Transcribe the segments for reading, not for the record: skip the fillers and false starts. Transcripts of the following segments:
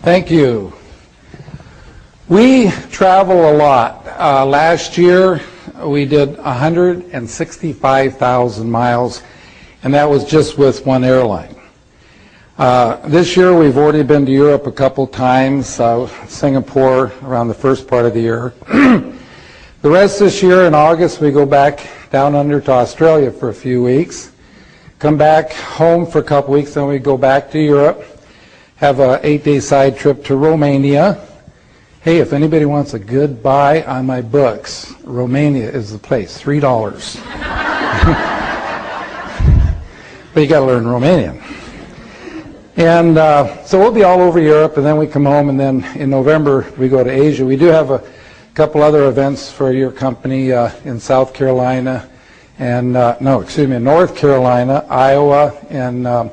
Thank you. We travel a lot. Last year we did 165,000 miles, and that was just with one airline. This year we've already been to Europe a couple times, Singapore around the first part of the year. The rest this year in August we go back down under to Australia for a few weeks, come back home for a couple weeks, then we go back to Europe, have an 8-day side trip to Romania. Hey, if anybody wants a good buy on my books, Romania is the place, $3. But you got to learn Romanian. And so we'll be all over Europe, and then we come home, and then in November we go to Asia. We do have a couple other events for your company in South Carolina, and North Carolina, Iowa, and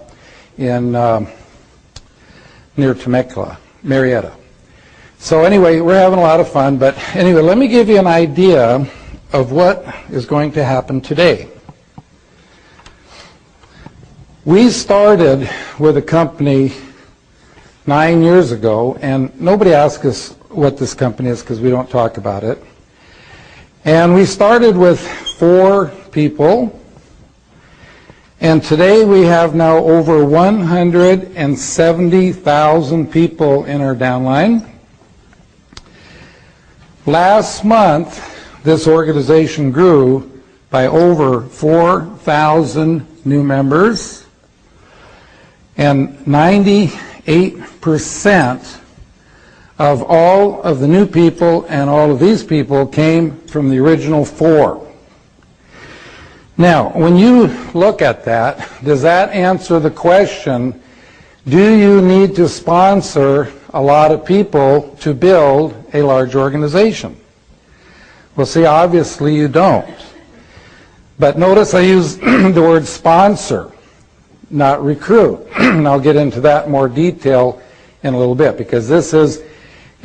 near Temecula, Marietta. So anyway, we're having a lot of fun, but anyway, let me give you an idea of what is going to happen today. We started with a company 9 years ago, and nobody asked us what this company is because we don't talk about it. And we started with 4 people, and today we have now over 170,000 people in our downline. Last month, this organization grew by over 4,000 new members, and 98% of all of the new people and all of these people came from the original 4. Now, when you look at that, does that answer the question, do you need to sponsor a lot of people to build a large organization? Well, see, obviously you don't. But notice I use the word sponsor, not recruit. And I'll get into that in more detail in a little bit, because this is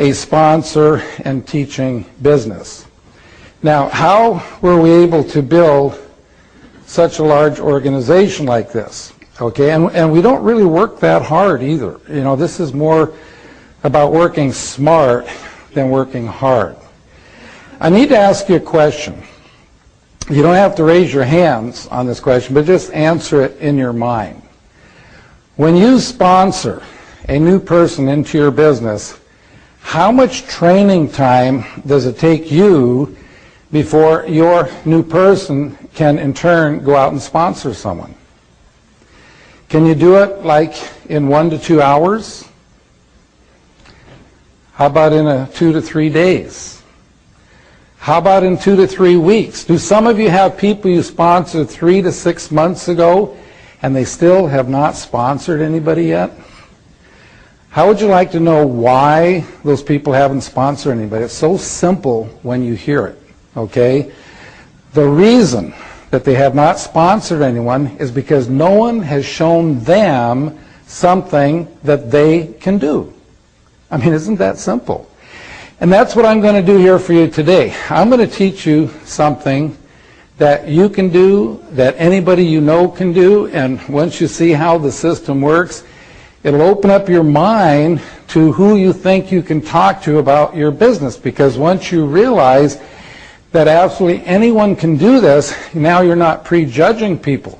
a sponsor and teaching business. Now, how were we able to build such a large organization like this? Okay, and we don't really work that hard either. You know, this is more about working smart than working hard. I need to ask you a question. You don't have to raise your hands on this question, but just answer it in your mind. When you sponsor a new person into your business, how much training time does it take you before your new person can in turn go out and sponsor someone? Can you do it like in 1 to 2 hours? How about in 2 to 3 days? How about in 2 to 3 weeks? Do some of you have people you sponsored 3 to 6 months ago and they still have not sponsored anybody yet? How would you like to know why those people haven't sponsored anybody? It's so simple when you hear it, okay? The reason that they have not sponsored anyone is because no one has shown them something that they can do. I mean, isn't that simple? And that's what I'm going to do here for you today. I'm going to teach you something that you can do, that anybody you know can do, and once you see how the system works, it'll open up your mind to who you think you can talk to about your business, because once you realize that absolutely anyone can do this, now you're not prejudging people.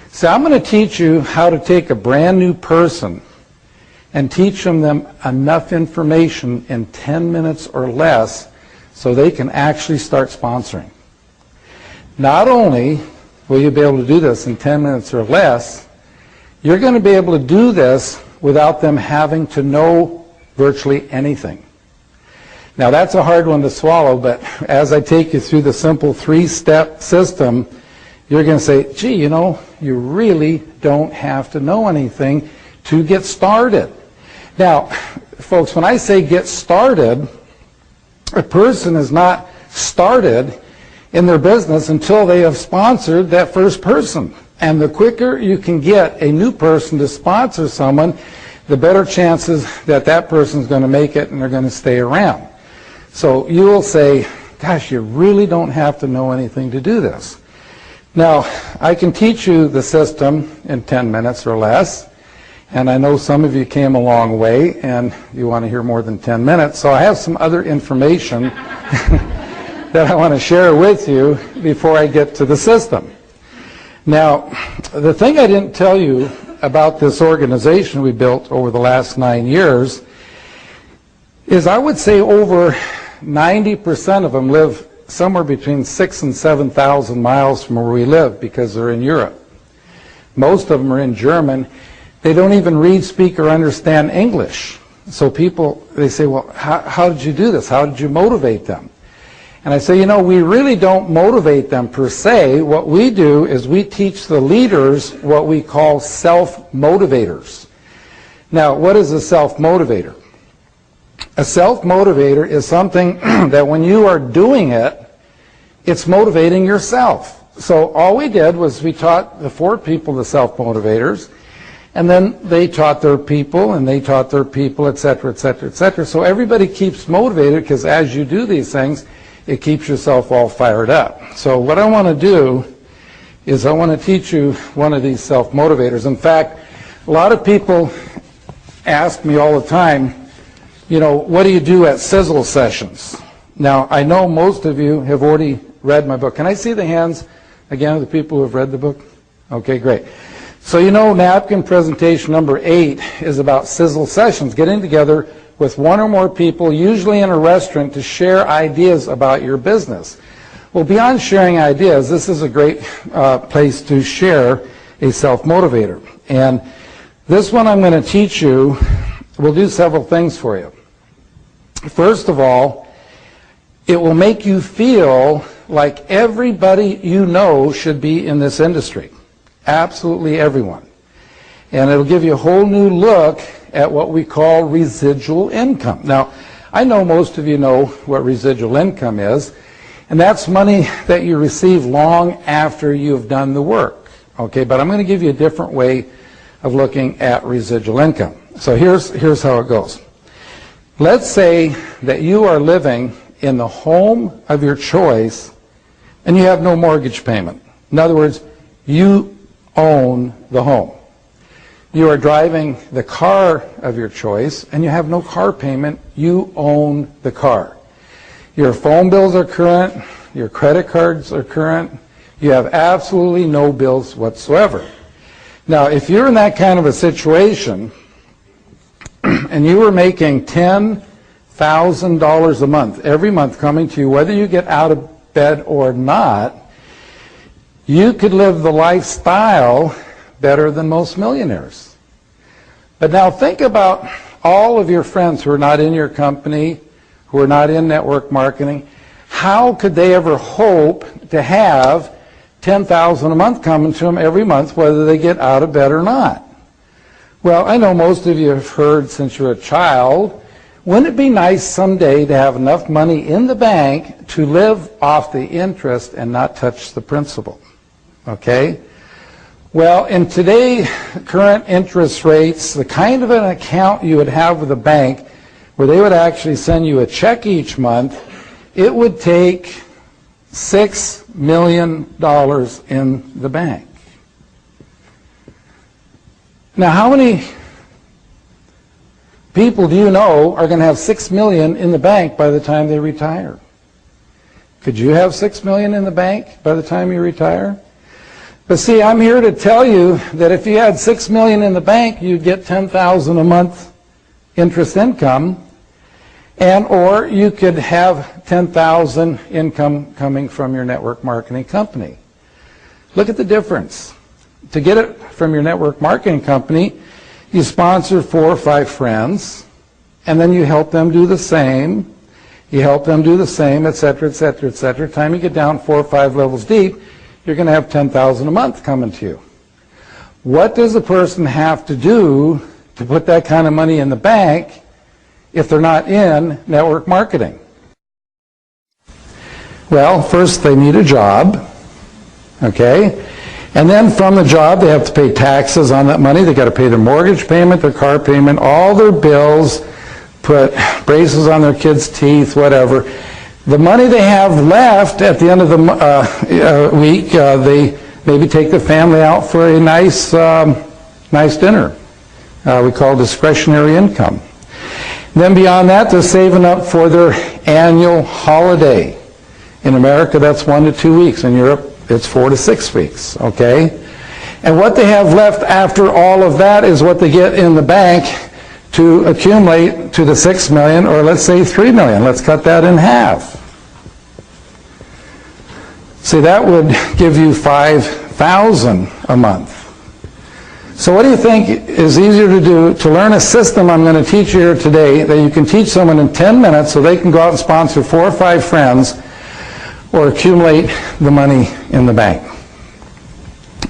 So I'm going to teach you how to take a brand new person and teach them enough information in 10 minutes or less so they can actually start sponsoring. Not only will you be able to do this in 10 minutes or less, you're going to be able to do this without them having to know virtually anything. Now, that's a hard one to swallow, but as I take you through the simple 3-step system, you're going to say, gee, you know, you really don't have to know anything to get started. Now, folks, when I say get started, a person is not started in their business until they have sponsored that first person. And the quicker you can get a new person to sponsor someone, the better chances that that person's going to make it and they're going to stay around. So you will say, gosh, you really don't have to know anything to do this. Now, I can teach you the system in 10 minutes or less, And I know some of you came a long way and you want to hear more than 10 minutes. So I have some other information that I want to share with you before I get to the system. Now, the thing I didn't tell you about this organization we built over the last 9 years is I would say over 90% of them live somewhere between 6,000 and 7,000 miles from where we live because they're in Europe. Most of them are in German. They don't even read, speak, or understand English. So people, they say, well, how did you do this? How did you motivate them? And I say, you know, we really don't motivate them per se. What we do is we teach the leaders what we call self-motivators. Now, what is a self-motivator? A self-motivator is something that when you are doing it, it's motivating yourself. So all we did was we taught the 4 people the self-motivators, and then they taught their people, and they taught their people, et cetera, et cetera, et cetera. So everybody keeps motivated because as you do these things, it keeps yourself all fired up. So what I want to do is I want to teach you one of these self-motivators. In fact, a lot of people ask me all the time, you know, what do you do at sizzle sessions? Now, I know most of you have already read my book. Can I see the hands again of the people who have read the book? Okay, great. So you know, napkin presentation number 8 is about sizzle sessions, getting together with 1 or more people, usually in a restaurant, to share ideas about your business. Well, beyond sharing ideas, this is a great place to share a self-motivator. And this one I'm going to teach you will do several things for you. First of all, it will make you feel like everybody you know should be in this industry. Absolutely everyone. And it'll give you a whole new look at what we call residual income. Now, I know most of you know what residual income is, and that's money that you receive long after you've done the work. Okay, but I'm going to give you a different way of looking at residual income. So here's how it goes. Let's say that you are living in the home of your choice and you have no mortgage payment. In other words, you own the home. You are driving the car of your choice and you have no car payment. You own the car. Your phone bills are current. Your credit cards are current. You have absolutely no bills whatsoever. Now, if you're in that kind of a situation and you were making $10,000 a month, every month coming to you, whether you get out of bed or not, you could live the lifestyle better than most millionaires. But now think about all of your friends who are not in your company, who are not in network marketing. How could they ever hope to have $10,000 a month coming to them every month, whether they get out of bed or not? Well, I know most of you have heard since you're a child, wouldn't it be nice someday to have enough money in the bank to live off the interest and not touch the principal? Okay? Well, in today's current interest rates, the kind of an account you would have with a bank where they would actually send you a check each month, it would take $6 million in the bank. Now, how many people do you know are going to have $6 million in the bank by the time they retire? Could you have $6 million in the bank by the time you retire? But see, I'm here to tell you that if you had $6 million in the bank, you'd get $10,000 a month interest income, and or you could have $10,000 income coming from your network marketing company. Look at the difference. To get it from your network marketing company, you sponsor 4 or 5 friends, and then you help them do the same. You help them do the same, et cetera, et cetera, et cetera. By the time you get down 4 or 5 levels deep, you're going to have $10,000 a month coming to you. What does a person have to do to put that kind of money in the bank if they're not in network marketing? Well, first they need a job, okay? And then from the job they have to pay taxes on that money. They've got to pay their mortgage payment, their car payment, all their bills, put braces on their kids' teeth, whatever. The money they have left at the end of the week, they maybe take the family out for a nice dinner. we call discretionary income. Then beyond that, they're saving up for their annual holiday. In America, that's 1 to 2 weeks. In Europe, it's 4 to 6 weeks, okay? And what they have left after all of that is what they get in the bank to accumulate to the $6 million, or let's say $3 million. Let's cut that in half. See, that would give you $5,000 a month. So what do you think is easier to do to learn a system I'm going to teach you here today that you can teach someone in 10 minutes so they can go out and sponsor 4 or 5 friends or accumulate the money in the bank?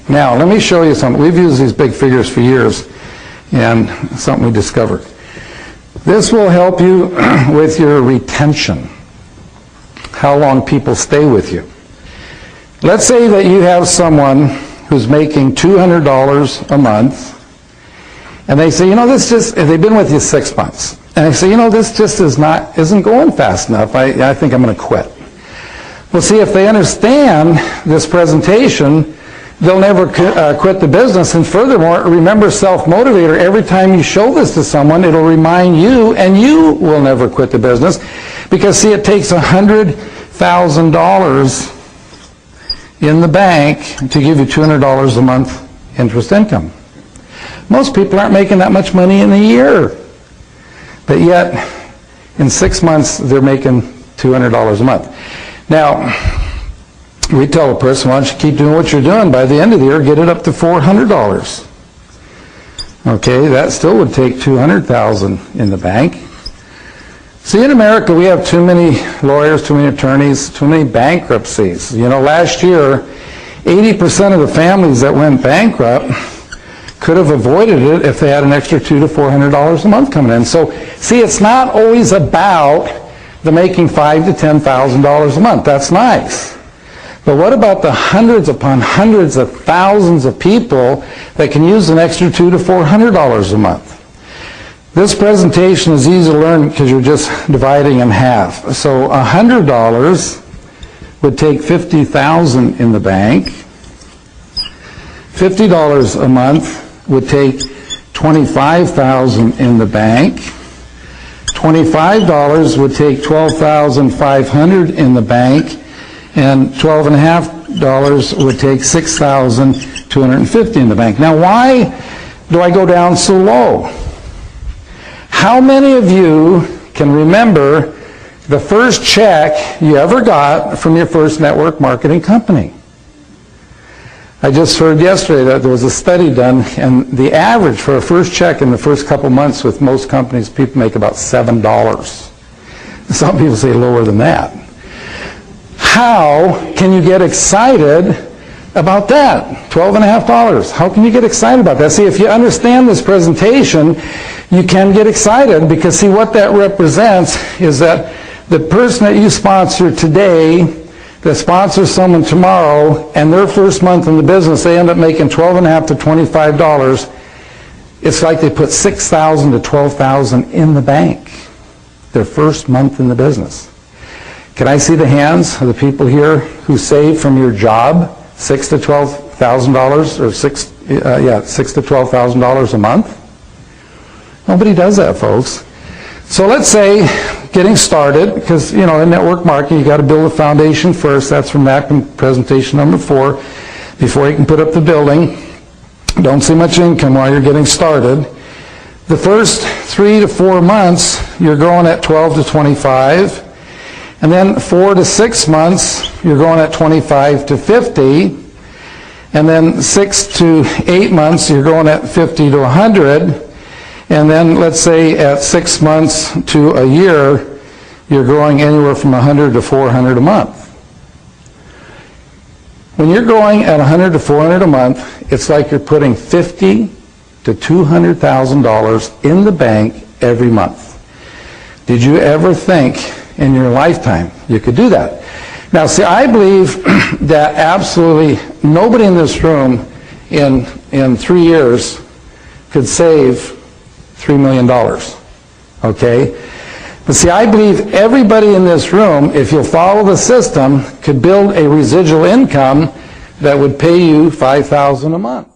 Now, let me show you something. We've used these big figures for years, and something we discovered. This will help you with your retention, how long people stay with you. Let's say that you have someone who's making $200 a month, and they say, you know, this just, they've been with you 6 months, and they say, you know, this just isn't going fast enough. I think I'm going to quit. Well, see, if they understand this presentation, they'll never quit the business. And furthermore, remember self-motivator. Every time you show this to someone, it'll remind you, and you will never quit the business. Because, see, it takes $100,000 in the bank to give you $200 a month interest income. Most people aren't making that much money in a year. But yet, in 6 months, they're making $200 a month. Now, we tell a person, why don't you keep doing what you're doing? By the end of the year, get it up to $400. Okay, that still would take $200,000 in the bank. See, in America, we have too many lawyers, too many attorneys, too many bankruptcies. You know, last year, 80% of the families that went bankrupt could have avoided it if they had an extra $200 to $400 a month coming in. So, see, it's not always about the making $5,000 to $10,000 a month. That's nice. But what about the hundreds upon hundreds of thousands of people that can use an extra $200 to $400 a month? This presentation is easy to learn because you're just dividing in half. So $100 would take $50,000 in the bank. $50 a month would take $25,000 in the bank. $25 would take $12,500 in the bank. And $12.50 would take $6,250 in the bank. Now, why do I go down so low? How many of you can remember the first check you ever got from your first network marketing company? I just heard yesterday that there was a study done, and the average for a first check in the first couple months with most companies, people make about $7. Some people say lower than that. How can you get excited about that? $12.50. How can you get excited about that? See, if you understand this presentation, you can get excited because, see, what that represents is that the person that you sponsor today that sponsors someone tomorrow, and their first month in the business, they end up making $12.50 to $25. It's like they put $6,000 to $12,000 in the bank their first month in the business. Can I see the hands of the people here who save from your job $6,000 to $12,000 or $6,000 to $12,000 a month? Nobody does that, folks. So let's say, getting started, because, you know, in network marketing, you got to build a foundation first. That's from presentation number 4. Before you can put up the building, don't see much income while you're getting started. The first 3 to 4 months, you're growing at 12 to 25. And then 4 to 6 months, you're going at 25 to 50. And then 6 to 8 months, you're going at 50 to 100. And then let's say at 6 months to a year, you're growing anywhere from 100 to 400 a month. When you're growing at 100 to 400 a month, it's like you're putting $50,000 to $200,000 in the bank every month. Did you ever think in your lifetime you could do that? Now, see, I believe that absolutely nobody in this room in 3 years could save $3 million, okay? But see, I believe everybody in this room, if you'll follow the system, could build a residual income that would pay you $5,000 a month.